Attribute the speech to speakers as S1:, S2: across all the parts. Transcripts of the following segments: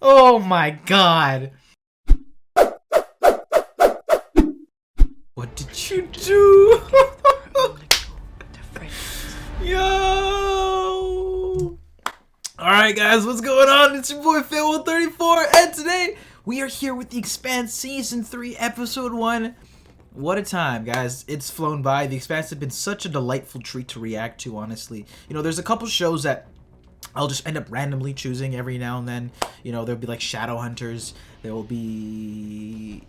S1: Oh my god. What did you do? Yo! Alright guys, what's going on? It's your boy Phil134, and today we are here with the Expanse Season 3 Episode 1. What a time, guys. It's flown by. The Expanse has been such a delightful treat to react to, honestly. You know, there's a couple shows that I'll just end up randomly choosing every now and then. You know, there'll be like Shadowhunters. There will be,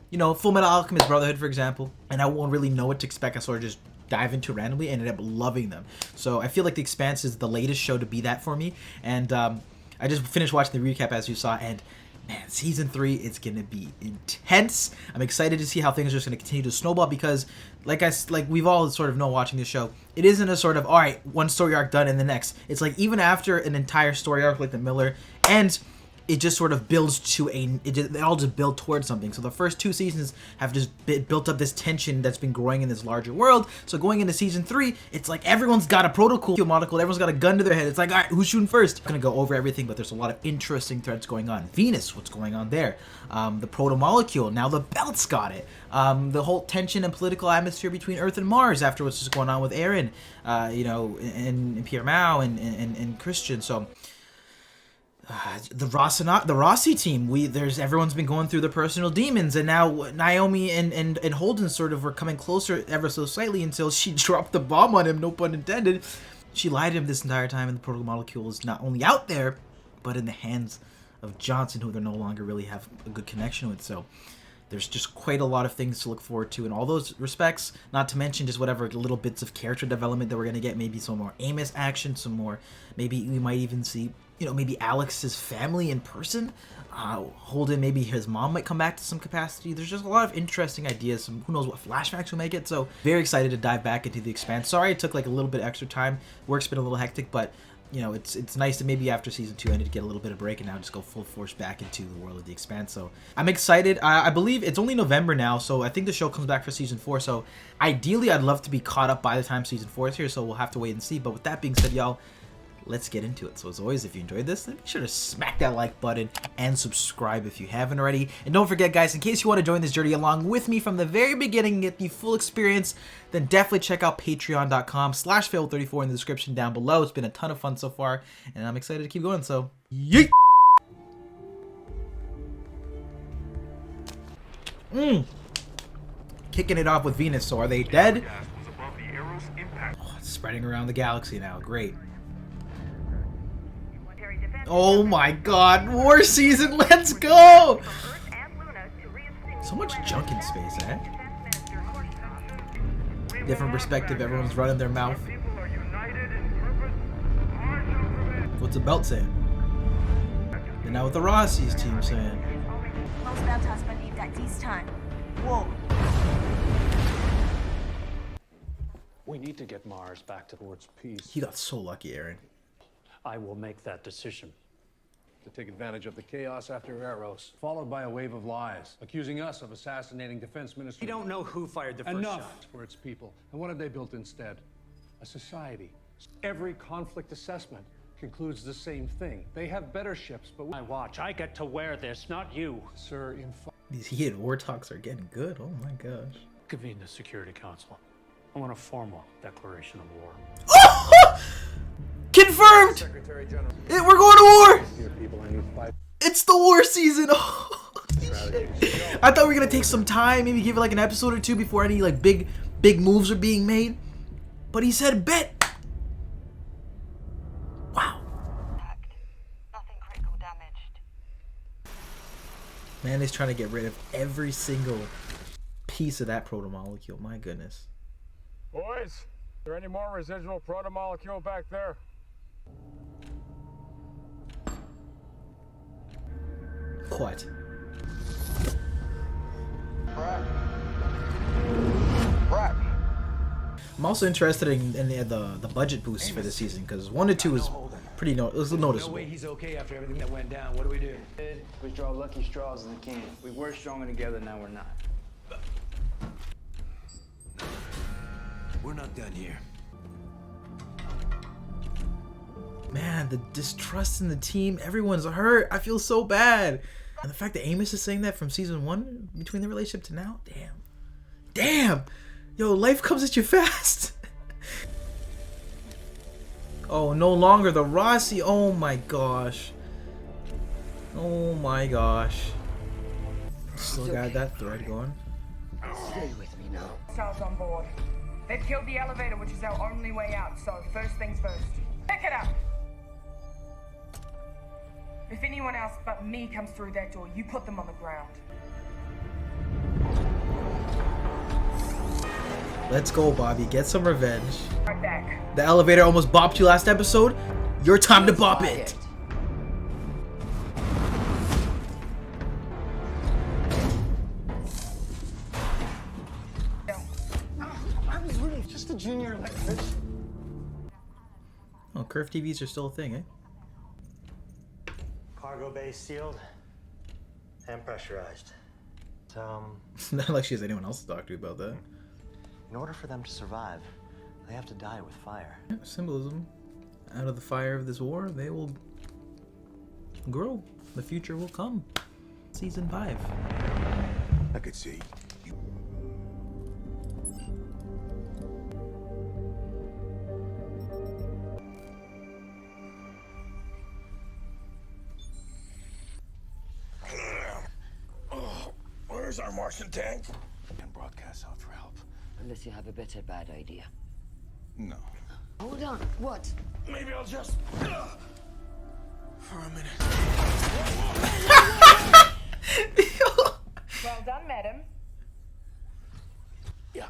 S1: you know, Full Metal Alchemist Brotherhood, for example. And I won't really know what to expect. I sort of just dive into randomly and ended up loving them. So I feel like The Expanse is the latest show to be that for me. And I just finished watching the recap, as you saw, and man, season 3, it's gonna be intense. I'm excited to see how things are just gonna continue to snowball because, like we've all sort of know watching this show, it isn't a sort of, all right, one story arc done and the next. It's like even after an entire story arc like the Miller, and it just sort of builds to they all just build towards something. So the first 2 seasons have just built up this tension that's been growing in this larger world. So going into season 3, it's like everyone's got a protocol, everyone's got a gun to their head. It's like, all right, who's shooting first? I'm gonna go over everything, but there's a lot of interesting threads going on. Venus, what's going on there? The proto-molecule, now the Belt's got it. The whole tension and political atmosphere between Earth and Mars after what's just going on with Aaron, you know, and Pierre Mao and Christian. So the Rossi team, everyone's been going through their personal demons, and now Naomi and Holden sort of were coming closer ever so slightly until she dropped the bomb on him, no pun intended. She lied to him this entire time, and the proto-molecule is not only out there, but in the hands of Johnson, who they no longer really have a good connection with. So there's just quite a lot of things to look forward to in all those respects, not to mention just whatever little bits of character development that we're going to get, maybe some more Amos action, some more, maybe we might even see, you know, maybe Alex's family in person. Holden, maybe his mom might come back to some capacity. There's just a lot of interesting ideas. Who knows what flashbacks we'll make it. So very excited to dive back into The Expanse. Sorry it took like a little bit extra time. Work's been a little hectic, but you know, it's nice to maybe after season 2 I need to get a little bit of break and now just go full force back into the world of The Expanse. So I'm excited. I believe it's only November now, so I think the show comes back for season 4. So ideally I'd love to be caught up by the time season 4 is here, so we'll have to wait and see. But with that being said, y'all, let's get into it. So as always, if you enjoyed this, then be sure to smack that like button and subscribe if you haven't already. And don't forget, guys, in case you want to join this journey along with me from the very beginning and get the full experience, then definitely check out patreon.com/fail34 in the description down below. It's been a ton of fun so far, and I'm excited to keep going, so yeet! Kicking it off with Venus. So are they dead? Oh, it's spreading around the galaxy now. Great. Oh my god, war season, let's go! So much junk in space, eh? Different perspective, everyone's running their mouth. What's the Belt saying? And now what the Rossi's team saying.
S2: Most Beltas believe that this time, war.
S3: We need to get Mars back towards peace.
S1: He got so lucky, Aaron.
S3: I will make that decision.
S4: To take advantage of the chaos after Eros, followed by a wave of lies, accusing us of assassinating Defense Minister.
S3: We don't know who fired the first
S4: Enough
S3: shot.
S4: for its people. And what have they built instead? A society. Every conflict assessment concludes the same thing. They have better ships, but
S3: I watch. I get to wear this, not you.
S4: sir,
S1: These heated war talks are getting good, oh my gosh.
S3: Convene the Security Council. I want a formal declaration of war.
S1: Confirmed!
S4: Secretary General.
S1: We're going to war!
S4: Here, people, I need 5
S1: It's the war season! I thought we were gonna take some time, maybe give it like an episode or 2 before any like big moves are being made. But he said bet! Wow.
S2: Nothing critical damaged.
S1: Man is trying to get rid of every single piece of that proto-molecule, my goodness.
S5: Boys, is there any more residual proto-molecule back there?
S1: What? I'm also interested in the budget boosts for this season, because 1 to 2 is pretty noticeable.
S6: No way he's okay after everything that went down. What do we do? We draw lucky straws in the can. We were stronger together, now we're not.
S7: We're not done here.
S1: Man, the distrust in the team, everyone's hurt. I feel so bad. And the fact that Amos is saying that from season 1 between the relationship to now, damn. Yo, life comes at you fast. Oh, no longer the Rossi. Oh my gosh. Oh my gosh. Still got that thread going.
S7: Stay with me now.
S8: Missiles on board. They've killed the elevator, which is our only way out, so first things first. Pick it up! If anyone else but me comes through that door, you put them on the ground.
S1: Let's go, Bobby. Get some revenge.
S8: Right back.
S1: The elevator almost bopped you last episode. Your time to bop it.
S7: I was really just a junior electrician.
S1: Oh, curved TVs are still a thing, eh?
S9: Cargo bay sealed and pressurized.
S1: Not like she has anyone else to talk to about that.
S9: In order for them to survive, they have to die with fire.
S1: Yeah, symbolism. Out of the fire of this war, they will grow. The future will come. Season 5.
S10: I could see. Where's our Martian tank? And broadcast out for help.
S7: Unless you have a better bad idea.
S10: No.
S7: Hold on. What?
S10: Maybe I'll just for a minute.
S8: Well done, madam.
S10: Yeah.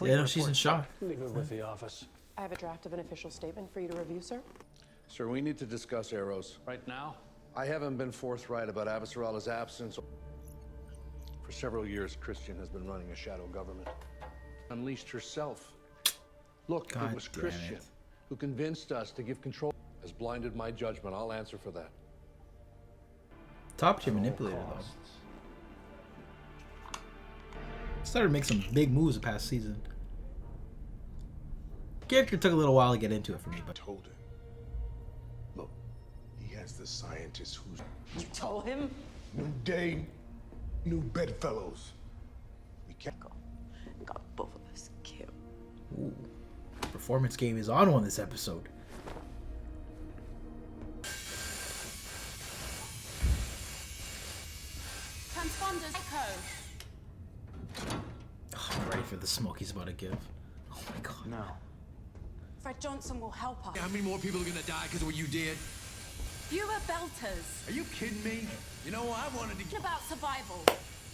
S1: Yeah, no, she's in shock.
S3: Leave it with the office.
S11: I have a draft of an official statement for you to review, sir.
S4: Sir, we need to discuss arrows.
S3: Right now?
S4: I haven't been forthright about Avasarala's absence. For several years, Christian has been running a shadow government. Unleashed herself. Look,
S1: God
S4: it was
S1: damn
S4: Christian
S1: it.
S4: who convinced us to give control. Has blinded my judgment. I'll answer for that.
S1: Top tier manipulator, though. Started to make some big moves the past season. Character took a little while to get into it for me, but
S10: Told him. Look, he has the scientist who's
S11: You told him?
S10: new day, new bedfellows. We can't go.
S11: Got both of us killed.
S1: ooh, performance game is on one this episode.
S12: Transponders echo.
S1: Oh, I'm ready for the smoke he's about to give. Oh my god.
S9: No.
S12: Fred Johnson will help us.
S13: How many more people are gonna die because of what you did?
S12: Fewer belters.
S13: Are you kidding me? You know, I wanted to
S12: It's about survival.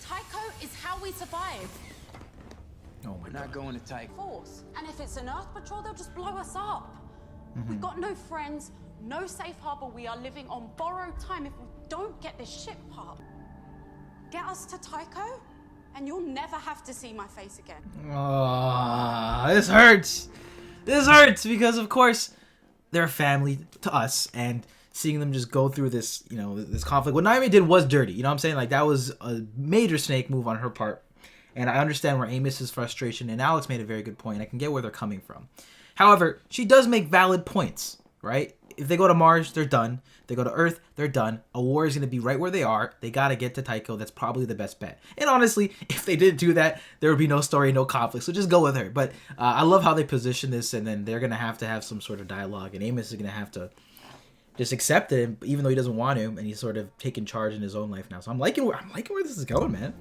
S12: Tycho is how we survive.
S1: Oh my
S6: We're
S1: god.
S6: not going to Tycho.
S12: Force. And if it's an Earth patrol, they'll just blow us up. We've got no friends, no safe harbor. We are living on borrowed time if we don't get this ship part. Get us to Tycho, and you'll never have to see my face again.
S1: Ah, this hurts. This hurts because, of course, they're family to us, and seeing them just go through this, you know, this conflict. What Naomi did was dirty. You know what I'm saying? Like, that was a major snake move on her part. And I understand where Amos's frustration, and Alex made a very good point. I can get where they're coming from. However, she does make valid points, right? If they go to Mars, they're done. They go to Earth, they're done. A war is going to be right where they are. They got to get to Tycho. That's probably the best bet. And honestly, if they didn't do that, there would be no story, no conflict. So just go with her. But I love how they position this, and then they're going to have some sort of dialogue. And Amos is going to have to just accept it, even though he doesn't want to. And he's sort of taking charge in his own life now. So I'm liking where this is going, man.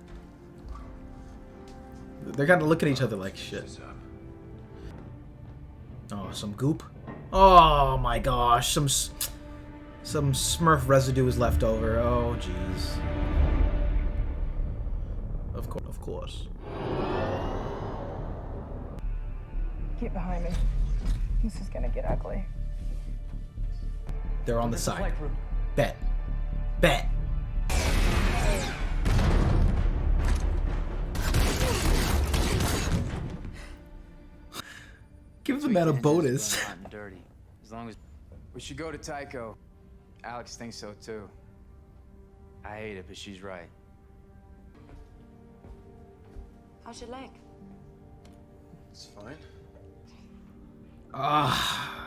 S1: They're kind of looking at each other like shit. Oh, some goop. Oh my gosh, some Smurf residue is left over. Oh jeez. Of course.
S8: Get behind me. This is gonna get ugly.
S1: They're on the side. Bet. Bet. Give the man a bonus.
S6: Hot and dirty. As long as we should go to Tycho. Alex thinks so too. I hate it, but she's right.
S12: How's your leg?
S4: It's fine.
S1: Ah.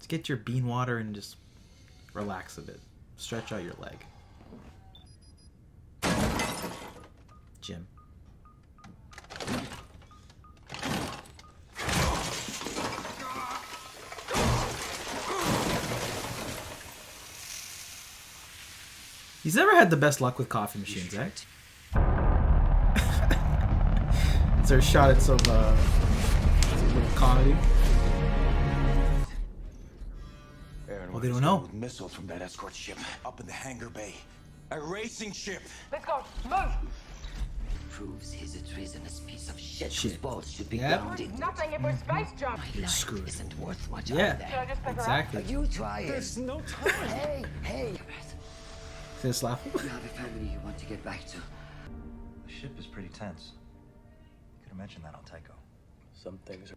S1: Just get your bean water and just relax a bit. Stretch out your leg. Jim. He's never had the best luck with coffee machines, eh? Is there a shot at some little comedy? Well, they don't know.
S14: Missiles from that escort ship up in the hangar bay. A racing ship.
S8: Let's go. Move.
S7: Proves he's a treasonous piece of shit. His balls should be
S1: Yep.
S7: grounded.
S8: Nothing if we're space jump.
S7: My life
S1: Screwed.
S7: isn't worth much
S1: Yeah,
S7: either.
S1: exactly.
S7: You try it.
S14: There's no time.
S7: Hey.
S1: Say slap.
S7: You have a family you want to get back to.
S9: The ship is pretty tense. You could have mentioned that on Tycho.
S15: Some things are...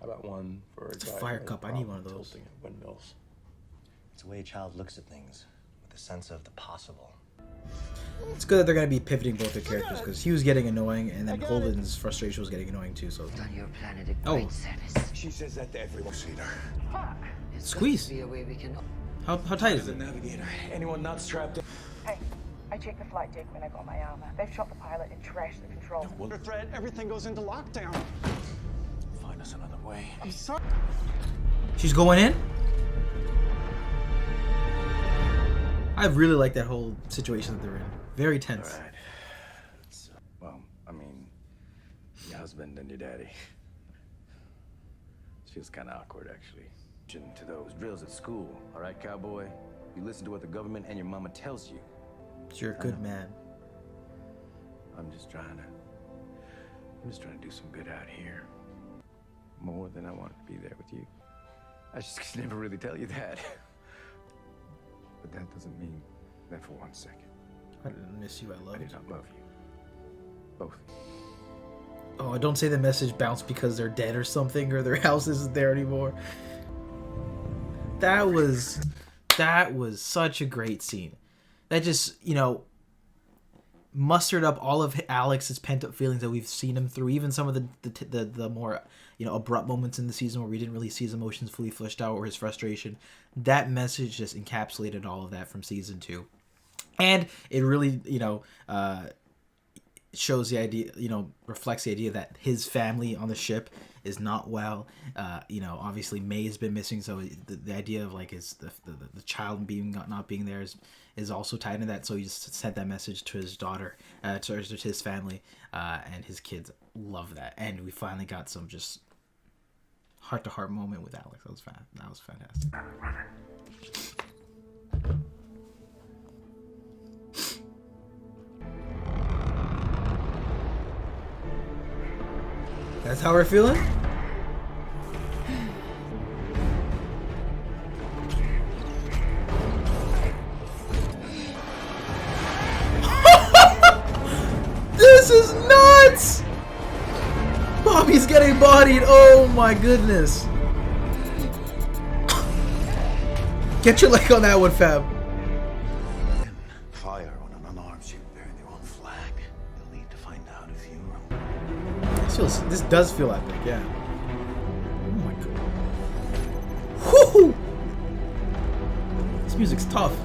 S15: How about one for a
S1: It's a fire cup. I need one of those.
S15: Tilting at windmills.
S9: It's the way a child looks at things, with a sense of the possible.
S1: It's good that they're going to be pivoting both their characters, because he was getting annoying, and then Holden's frustration was getting annoying too. So.
S7: Done your planet a great service.
S14: She says that to everyone seen her.
S8: Fuck.
S1: Squeeze.
S7: Be a way we can...
S1: How tight is it?
S14: Navigator. Anyone not strapped in?
S8: Hey, I checked the flight deck when I got my armor. They've shot the pilot and trashed the controls.
S14: Under threat, everything goes into lockdown. Find us another way. I'm sorry.
S1: She's going in? I really like that whole situation that they're in. Very tense.
S6: All right. So, well, I mean, your husband and your daddy. It feels kind of awkward, actually. To those drills at school, all right, cowboy? You listen to what the government and your mama tells you.
S1: You're a good man.
S6: I'm just trying to do some good out here. More than I want to be there with you. I just could never really tell you that. But that doesn't mean that for 1 second.
S1: I didn't miss you. I love
S6: I
S1: you.
S6: do not love you. Both.
S1: Oh, don't say the message bounced because they're dead or something, or their house isn't there anymore. That was such a great scene. That just, mustered up all of Alex's pent-up feelings that we've seen him through. Even some of the more, abrupt moments in the season where we didn't really see his emotions fully fleshed out or his frustration. That message just encapsulated all of that from season 2. And it really, shows the idea, reflects the idea that his family on the ship is not well. Obviously May has been missing, so the idea of like the child not being there is also tied into that. So he just sent that message to his daughter, to his family, and his kids love that. And we finally got some just heart-to-heart moment with Alex. That was fantastic. That's how we're feeling? This is nuts! Bobby's getting bodied. Oh my goodness. Get your leg on that one, Fab.
S14: Fire on an unarmed ship bearing their own flag. They'll need to find out if you were...
S1: This does feel epic, yeah. Oh my god. Whoo! This music's tough.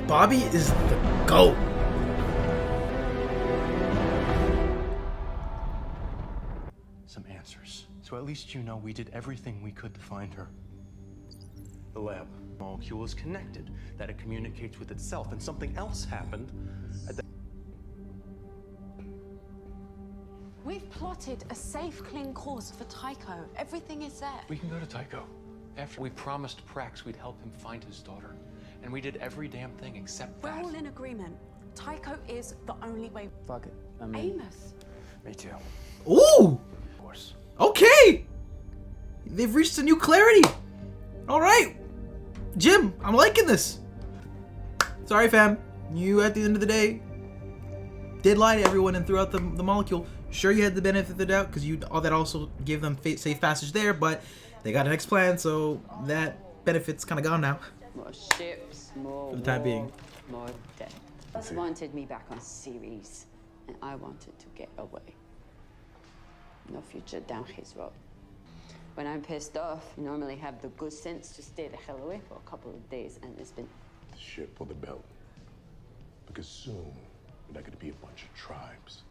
S1: Bobby is the GOAT.
S15: Some answers. So at least you know we did everything we could to find her. The lab molecule is connected, that it communicates with itself, and something else happened at the...
S12: We've plotted a safe, clean course for Tycho. Everything is there.
S3: We can go to Tycho. After we promised Prax we'd help him find his daughter. And we did every damn thing except
S12: We're
S3: that.
S12: all in agreement. Tycho is the only way.
S6: Fuck it.
S12: Amos.
S6: Me too.
S1: Ooh!
S6: Of course.
S1: Okay! They've reached a new clarity. Alright. Jim, I'm liking this. Sorry, fam. You, at the end of the day, did lie to everyone and threw out the molecule. Sure, you had the benefit of the doubt because all that also gave them safe passage there, but they got an Expanse, so that benefit's kind of gone now.
S16: More ships, more
S1: For the time being.
S16: More death. Wanted me back on Ceres, and I wanted to get away. no future down his road. When I'm pissed off, I normally have the good sense to stay the hell away for a couple of days, and it's been...
S10: The ship or the belt. Because soon, we're not going to be a bunch of tribes.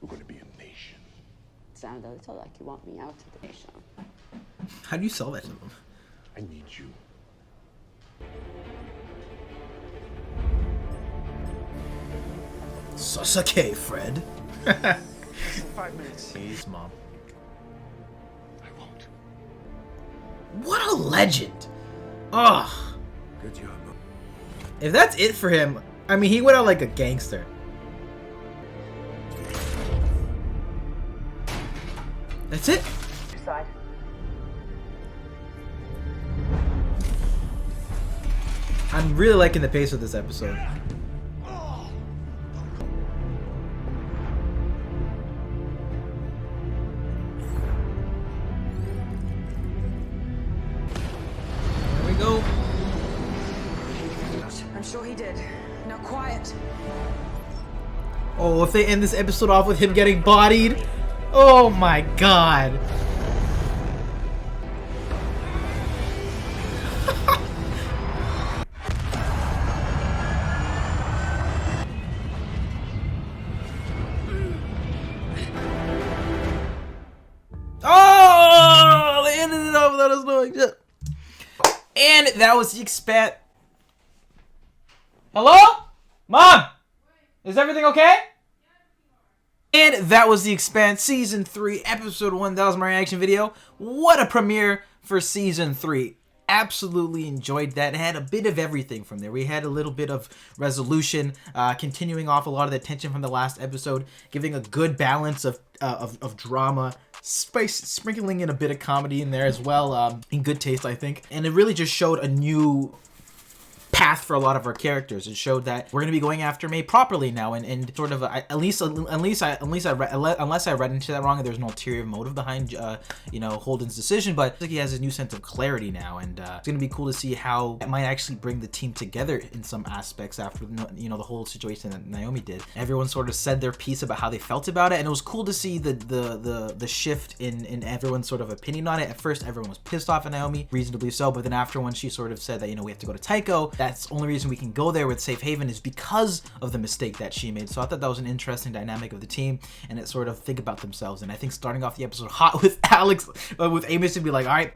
S10: We're going to be a nation.
S16: Sound a little like you want me out of the nation.
S1: How do you sell that to them?
S10: I need you.
S1: Sasuke, Fred.
S14: 5 minutes.
S1: Please, Mom.
S10: I won't.
S1: What a legend! Ugh.
S6: Good job.
S1: If that's it for him, I mean, he went out like a gangster. That's it?
S8: Side.
S1: I'm really liking the pace of this episode. There we go.
S8: I'm sure he did. Now quiet.
S1: Oh, if they end this episode off with him getting bodied. Oh my god. Oh, they ended it off without us knowing shit. And that was the Expanse. Hello? Mom? Is everything okay? And that was the Expanse Season 3, Episode 1. That was my reaction video. What a premiere for Season 3. Absolutely enjoyed that. It had a bit of everything from there. We had a little bit of resolution, continuing off a lot of the tension from the last episode, giving a good balance of drama, sprinkling in a bit of comedy in there as well, in good taste, I think. And it really just showed a new path for a lot of our characters. It showed that we're going to be going after May properly now, and sort of unless I read into that wrong, and there's an ulterior motive behind you know, Holden's decision, but I think he has a new sense of clarity now, and it's going to be cool to see how it might actually bring the team together in some aspects after, you know, the whole situation that Naomi did. Everyone sort of said their piece about how they felt about it, and it was cool to see the shift in everyone's sort of opinion on it. At first, everyone was pissed off at Naomi, reasonably so, but then after, when she sort of said that, you know, we have to go to Tycho, that's the only reason we can go there with Safe Haven is because of the mistake that she made. So I thought that was an interesting dynamic of the team, and it sort of think about themselves. And I think starting off the episode hot with with Amos to be like, all right,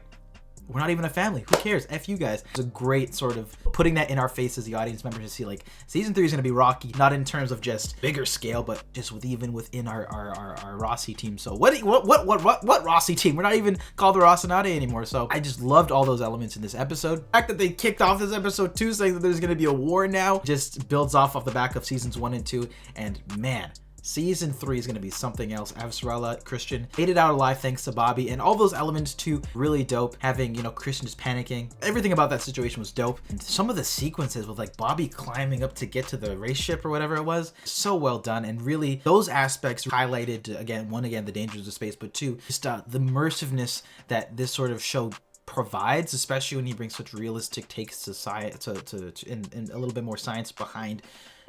S1: we're not even a family. Who cares? F you guys. It's a great sort of putting that in our face as the audience members to see, like, Season 3 is going to be rocky, not in terms of just bigger scale, but just even within our Rossi team. So what Rossi team? We're not even called the Rocinante anymore. So I just loved all those elements in this episode. The fact that they kicked off this episode 2 saying that there's going to be a war now just builds off the back of Seasons 1 and 2. And man, Season 3 is going to be something else. Avasarala, Christian made it out alive thanks to Bobby, and all those elements too, really dope. Having, you know, Christian just panicking. Everything about that situation was dope. And some of the sequences with like Bobby climbing up to get to the race ship or whatever it was, so well done. And really those aspects highlighted, again, the dangers of space, but two, just the immersiveness that this sort of show provides, especially when he brings such realistic takes to science, and a little bit more science behind,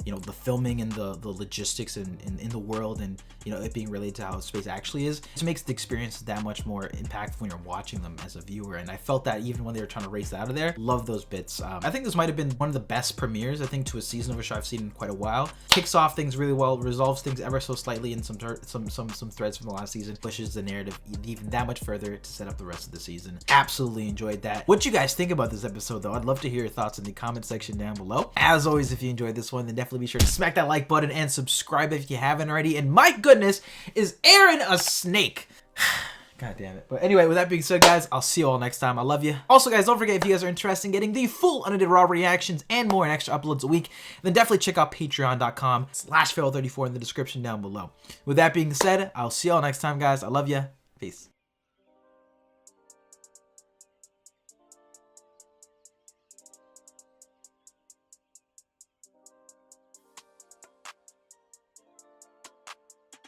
S1: you know, the filming and the logistics in the world, and, you know, it being related to how space actually is. It makes the experience that much more impactful when you're watching them as a viewer, and I felt that even when they were trying to race out of there. Love those bits. I think this might have been one of the best premieres, I think, to a season of a show I've seen in quite a while. Kicks off things really well, resolves things ever so slightly in some threads from the last season, pushes the narrative even that much further to set up the rest of the season. Absolutely enjoyed that. What you guys think about this episode, though? I'd love to hear your thoughts in the comment section down below. As always, if you enjoyed this one, then definitely be sure to smack that like button and subscribe if you haven't already. And my goodness, is Aaron a snake? God damn it. But anyway, with that being said, guys, I'll see you all next time. I love you. Also, guys, don't forget, if you guys are interested in getting the full unedited raw reactions and more and extra uploads a week, then definitely check out patreon.com/Feral34 in the description down below. With that being said, I'll see you all next time, guys. I love you. Peace.